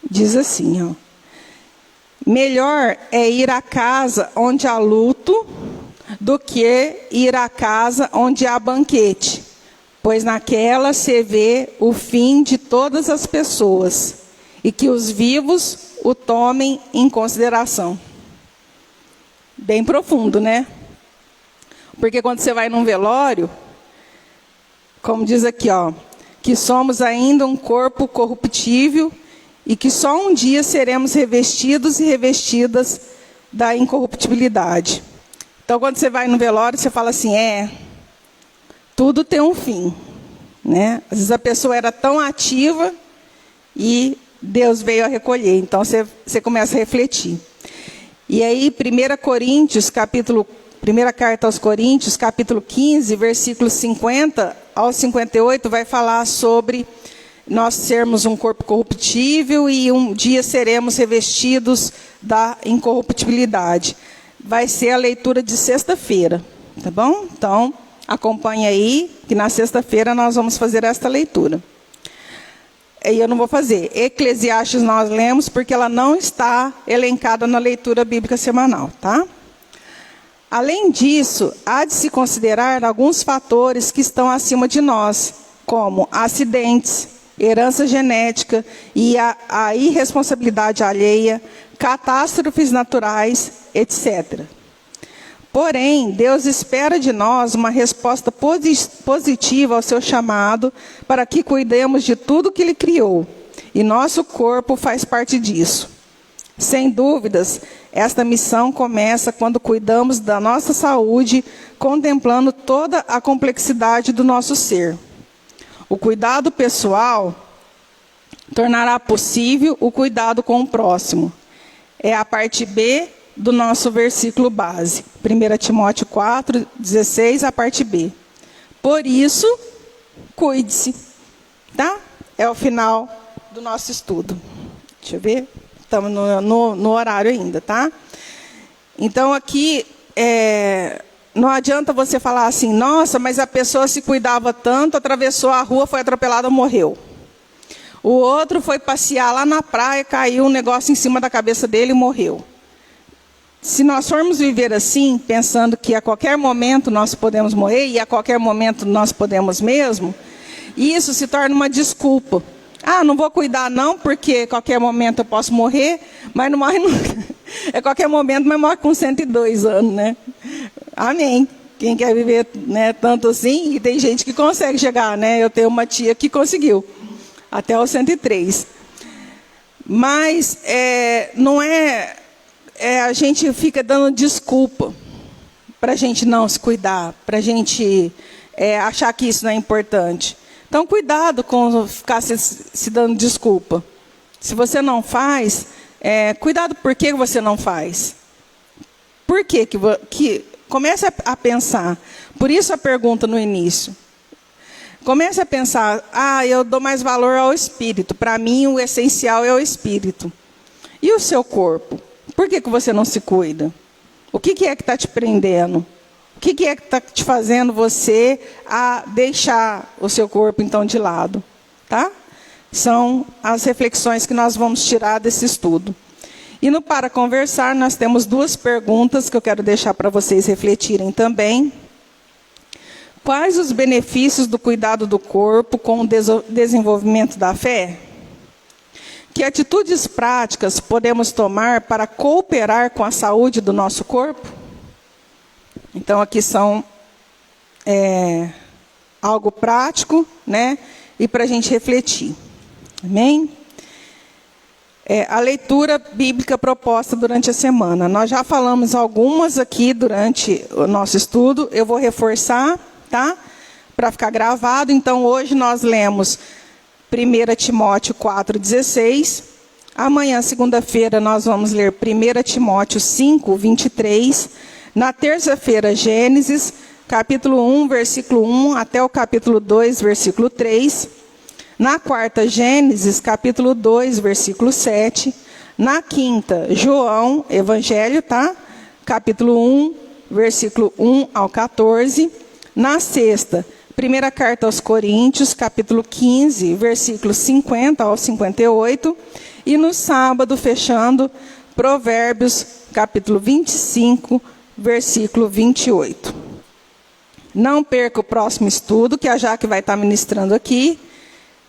Speaker 1: Diz assim, melhor é ir à casa onde há luto do que ir à casa onde há banquete, pois naquela se vê o fim de todas as pessoas e que os vivos o tomem em consideração. Bem profundo, né? Porque quando você vai num velório, como diz aqui, ó, que somos ainda um corpo corruptível e que só um dia seremos revestidos e revestidas da incorruptibilidade. Então, quando você vai no velório, você fala assim, tudo tem um fim, né? Às vezes a pessoa era tão ativa e Deus veio a recolher. Então, você começa a refletir. E aí, 1 Coríntios, primeira carta aos Coríntios, capítulo 15, versículos 50 ao 58, vai falar sobre nós sermos um corpo corruptível e um dia seremos revestidos da incorruptibilidade. Vai ser a leitura de sexta-feira, tá bom? Então, acompanhe aí, que na sexta-feira nós vamos fazer esta leitura. E eu não vou fazer. Eclesiastes nós lemos porque ela não está elencada na leitura bíblica semanal, tá? Além disso, há de se considerar alguns fatores que estão acima de nós, como acidentes, herança genética e a irresponsabilidade alheia, catástrofes naturais, etc. Porém, Deus espera de nós uma resposta positiva ao seu chamado para que cuidemos de tudo que Ele criou. E nosso corpo faz parte disso. Sem dúvidas, esta missão começa quando cuidamos da nossa saúde, contemplando toda a complexidade do nosso ser. O cuidado pessoal tornará possível o cuidado com o próximo. É a parte B do nosso versículo base. 1 Timóteo 4, 16, a parte B. Por isso, cuide-se. Tá? É o final do nosso estudo. Deixa eu ver. Estamos no horário ainda, tá? Então, aqui, não adianta você falar assim, nossa, mas a pessoa se cuidava tanto, atravessou a rua, foi atropelada, morreu. O outro foi passear lá na praia, caiu um negócio em cima da cabeça dele e morreu. Se nós formos viver assim, pensando que a qualquer momento nós podemos morrer, e a qualquer momento nós podemos mesmo, isso se torna uma desculpa. Não vou cuidar não, porque a qualquer momento eu posso morrer, mas não morre nunca. É qualquer momento, mas morre com 102 anos, né? Amém. Quem quer viver, né, tanto assim, e tem gente que consegue chegar, né? Eu tenho uma tia que conseguiu, até os 103. Mas não a gente fica dando desculpa para a gente não se cuidar, para a gente achar que isso não é importante. Então, cuidado com ficar se dando desculpa. Se você não faz, cuidado por que você não faz. Por quê? Que comece a pensar. Por isso a pergunta no início. Comece a pensar, eu dou mais valor ao espírito. Para mim, o essencial é o espírito. E o seu corpo? Por que você não se cuida? O que é que está te prendendo? O que é que está te fazendo você a deixar o seu corpo, então, de lado? Tá? São as reflexões que nós vamos tirar desse estudo. E no Para Conversar, nós temos 2 perguntas que eu quero deixar para vocês refletirem também. Quais os benefícios do cuidado do corpo com o desenvolvimento da fé? Que atitudes práticas podemos tomar para cooperar com a saúde do nosso corpo? Então, aqui são algo prático, né? E para a gente refletir. Amém? A leitura bíblica proposta durante a semana. Nós já falamos algumas aqui durante o nosso estudo. Eu vou reforçar, tá? Para ficar gravado. Então, hoje nós lemos 1 Timóteo 4,16. Amanhã, segunda-feira, nós vamos ler 1 Timóteo 5, 23. Na terça-feira, Gênesis, capítulo 1, versículo 1, até o capítulo 2, versículo 3. Na quarta, Gênesis, capítulo 2, versículo 7. Na quinta, João, Evangelho, tá? Capítulo 1, versículo 1 ao 14. Na sexta, primeira carta aos Coríntios, capítulo 15, versículos 50 ao 58. E no sábado, fechando, Provérbios, capítulo 25, versículo 28. Não perca o próximo estudo, que a Jaque vai estar ministrando aqui,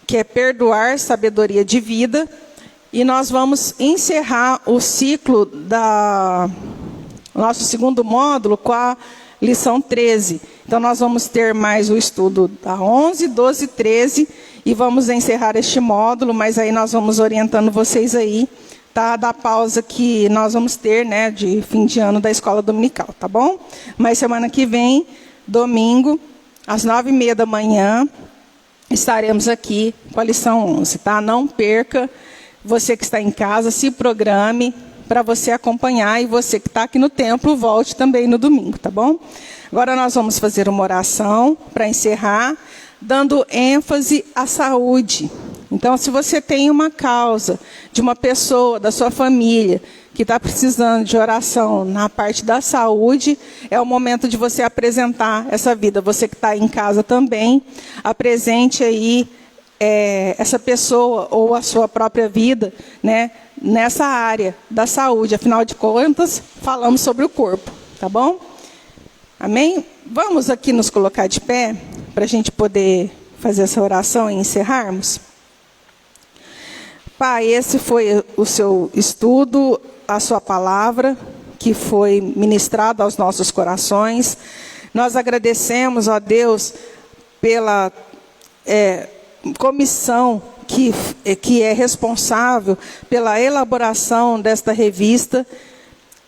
Speaker 1: que é perdoar, sabedoria de vida. E nós vamos encerrar o ciclo nosso segundo módulo com a lição 13. Então nós vamos ter mais o estudo da 11, 12 e 13 e vamos encerrar este módulo, mas aí nós vamos orientando vocês aí, tá? Da pausa que nós vamos ter, né, de fim de ano da escola dominical, tá bom? Mas semana que vem, domingo, às 9h30 da manhã, estaremos aqui com a lição 11, tá? Não perca, você que está em casa, se programe para você acompanhar, e você que está aqui no templo, volte também no domingo, tá bom? Agora nós vamos fazer uma oração para encerrar, dando ênfase à saúde. Então, se você tem uma causa de uma pessoa da sua família que está precisando de oração na parte da saúde, é o momento de você apresentar essa vida. Você que está em casa também, apresente aí essa pessoa ou a sua própria vida, né, nessa área da saúde. Afinal de contas, falamos sobre o corpo, tá bom? Amém? Vamos aqui nos colocar de pé para a gente poder fazer essa oração e encerrarmos. Pai, esse foi o seu estudo, a sua palavra, que foi ministrada aos nossos corações. Nós agradecemos, ó Deus, pela comissão que é responsável pela elaboração desta revista,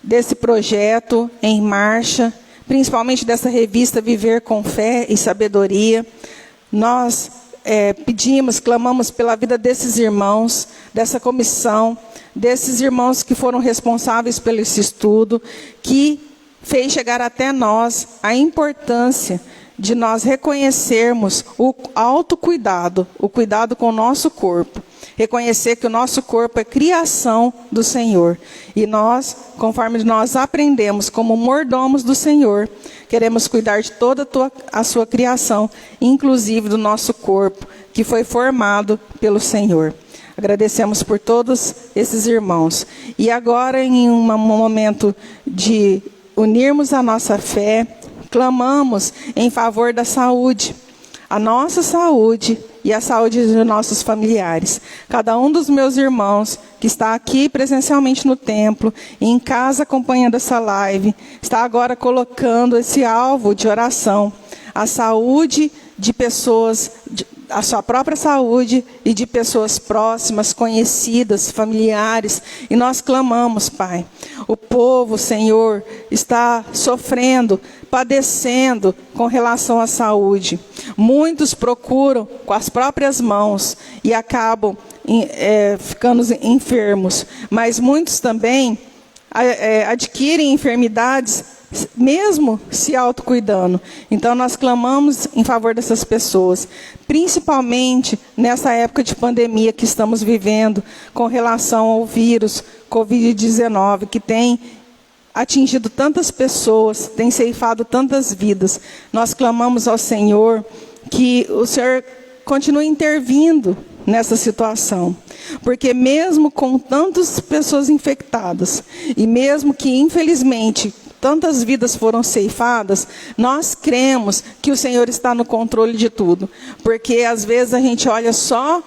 Speaker 1: desse projeto em marcha, principalmente dessa revista Viver com Fé e Sabedoria. Nós pedimos, clamamos pela vida desses irmãos, dessa comissão, desses irmãos que foram responsáveis pelo esse estudo, que fez chegar até nós a importância de nós reconhecermos o autocuidado, o cuidado com o nosso corpo. Reconhecer que o nosso corpo é criação do Senhor. E nós, conforme nós aprendemos como mordomos do Senhor, queremos cuidar de toda a sua criação, inclusive do nosso corpo, que foi formado pelo Senhor. Agradecemos por todos esses irmãos. E agora, em um momento de unirmos a nossa fé, clamamos em favor da saúde, a nossa saúde e a saúde dos nossos familiares. Cada um dos meus irmãos que está aqui presencialmente no templo, e em casa acompanhando essa live, está agora colocando esse alvo de oração, a saúde de pessoas, a sua própria saúde e de pessoas próximas, conhecidas, familiares. E nós clamamos, Pai. O povo, Senhor, está sofrendo, padecendo com relação à saúde. Muitos procuram com as próprias mãos e acabam ficando enfermos. Mas muitos também adquirem enfermidades mesmo se autocuidando. Então nós clamamos em favor dessas pessoas, principalmente nessa época de pandemia que estamos vivendo, com relação ao vírus Covid-19, que tem atingido tantas pessoas, tem ceifado tantas vidas. Nós clamamos ao Senhor que o Senhor continue intervindo nessa situação, porque mesmo com tantas pessoas infectadas, e mesmo que infelizmente tantas vidas foram ceifadas, nós cremos que o Senhor está no controle de tudo. Porque às vezes a gente olha só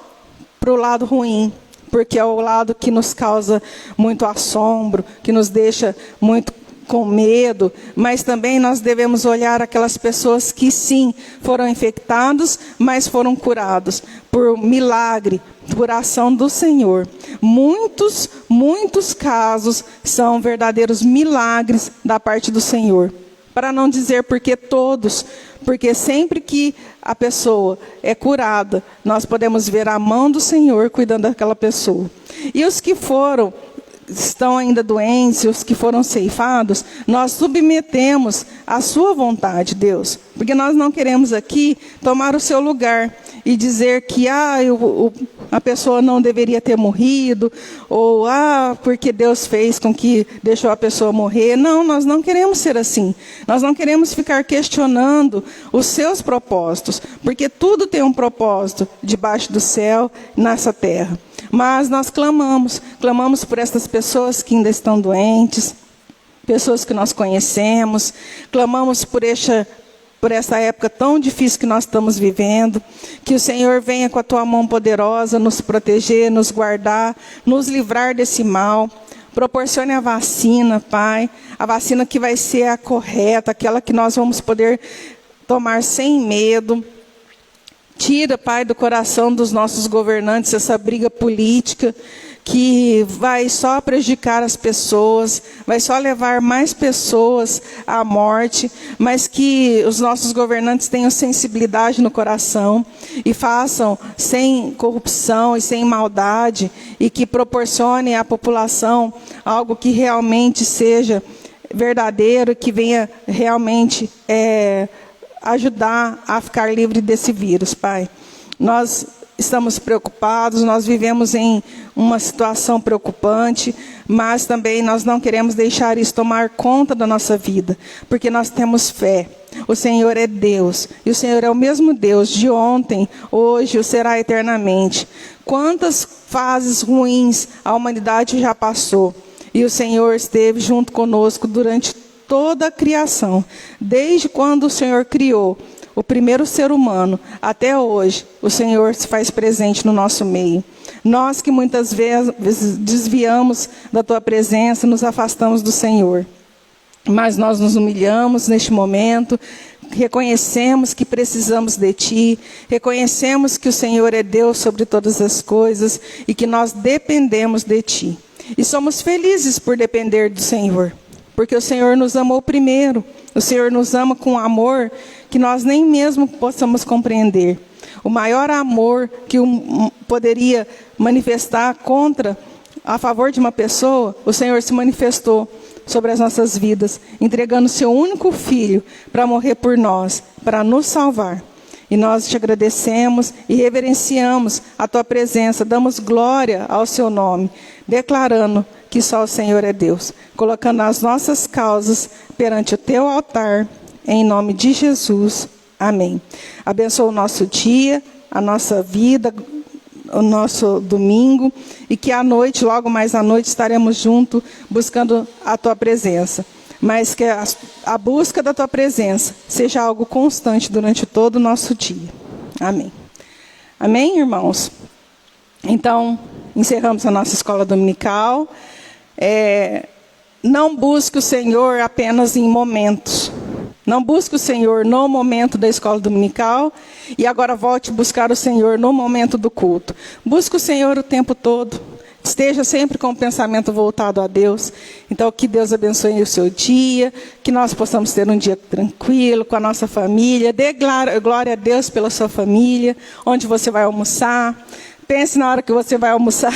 Speaker 1: para o lado ruim, porque é o lado que nos causa muito assombro, que nos deixa muito com medo, mas também nós devemos olhar aquelas pessoas que sim, foram infectados, mas foram curados por milagre, por ação do Senhor. Muitos casos são verdadeiros milagres da parte do Senhor. Para não dizer porque todos, porque sempre que a pessoa é curada, nós podemos ver a mão do Senhor cuidando daquela pessoa. E os que estão ainda doentes, os que foram ceifados, nós submetemos à sua vontade, Deus. Porque nós não queremos aqui tomar o seu lugar e dizer que a pessoa não deveria ter morrido, ou porque Deus fez com que deixou a pessoa morrer. Não, nós não queremos ser assim. Nós não queremos ficar questionando os seus propósitos, porque tudo tem um propósito debaixo do céu, nessa terra. Mas nós clamamos por essas pessoas que ainda estão doentes, pessoas que nós conhecemos, clamamos por essa época tão difícil que nós estamos vivendo, que o Senhor venha com a tua mão poderosa nos proteger, nos guardar, nos livrar desse mal. Proporcione a vacina, Pai, a vacina que vai ser a correta, aquela que nós vamos poder tomar sem medo. Tira, Pai, do coração dos nossos governantes essa briga política que vai só prejudicar as pessoas, vai só levar mais pessoas à morte, mas que os nossos governantes tenham sensibilidade no coração e façam sem corrupção e sem maldade, e que proporcione à população algo que realmente seja verdadeiro, que venha realmente ajudar a ficar livre desse vírus, Pai. Nós estamos preocupados, nós vivemos em uma situação preocupante, mas também nós não queremos deixar isso tomar conta da nossa vida, porque nós temos fé. O Senhor é Deus, e o Senhor é o mesmo Deus de ontem, hoje, o será eternamente. Quantas fases ruins a humanidade já passou, e o Senhor esteve junto conosco durante toda a criação, desde quando o Senhor criou o primeiro ser humano, até hoje, o Senhor se faz presente no nosso meio. Nós que muitas vezes desviamos da Tua presença, nos afastamos do Senhor. Mas nós nos humilhamos neste momento, reconhecemos que precisamos de Ti, reconhecemos que o Senhor é Deus sobre todas as coisas e que nós dependemos de Ti. E somos felizes por depender do Senhor, porque o Senhor nos amou primeiro. O Senhor nos ama com amor que nós nem mesmo possamos compreender. O maior amor que poderia manifestar a favor de uma pessoa, o Senhor se manifestou sobre as nossas vidas, entregando seu único filho para morrer por nós, para nos salvar. E nós te agradecemos e reverenciamos a Tua presença, damos glória ao Seu nome, declarando que só o Senhor é Deus, colocando as nossas causas perante o Teu altar, em nome de Jesus. Amém. Abençoa o nosso dia, a nossa vida, o nosso domingo, e que à noite, logo mais à noite, estaremos juntos buscando a Tua presença. Mas que a busca da Tua presença seja algo constante durante todo o nosso dia. Amém. Amém, irmãos? Então, encerramos a nossa escola dominical. Não busque o Senhor apenas em momentos. Não busque o Senhor no momento da escola dominical e agora volte a buscar o Senhor no momento do culto. Busque o Senhor o tempo todo. Esteja sempre com o pensamento voltado a Deus. Então, que Deus abençoe o seu dia, que nós possamos ter um dia tranquilo com a nossa família. Dê glória a Deus pela sua família, onde você vai almoçar. Pense na hora que você vai almoçar.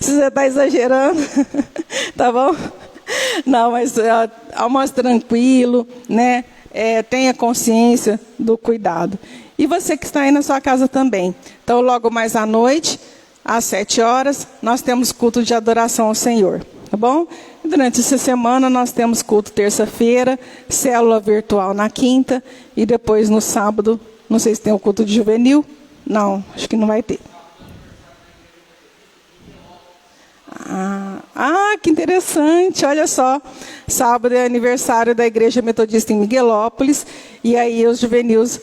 Speaker 1: Se você está exagerando, tá bom? Não, mas almoce tranquilo, né? Tenha consciência do cuidado. E você que está aí na sua casa também. Então, logo mais à noite, às 7 horas, nós temos culto de adoração ao Senhor, tá bom? E durante essa semana, nós temos culto terça-feira, célula virtual na quinta, e depois no sábado, não sei se tem o culto de juvenil. Não, acho que não vai ter. Que interessante, olha só, sábado é aniversário da Igreja Metodista em Miguelópolis, e aí os juvenis,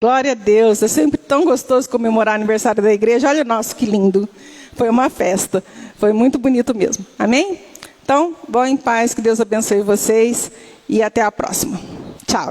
Speaker 1: glória a Deus, é sempre tão gostoso comemorar o aniversário da igreja. Olha, nossa, que lindo, foi uma festa, foi muito bonito mesmo, amém? Então, vão em paz, que Deus abençoe vocês, e até a próxima, tchau.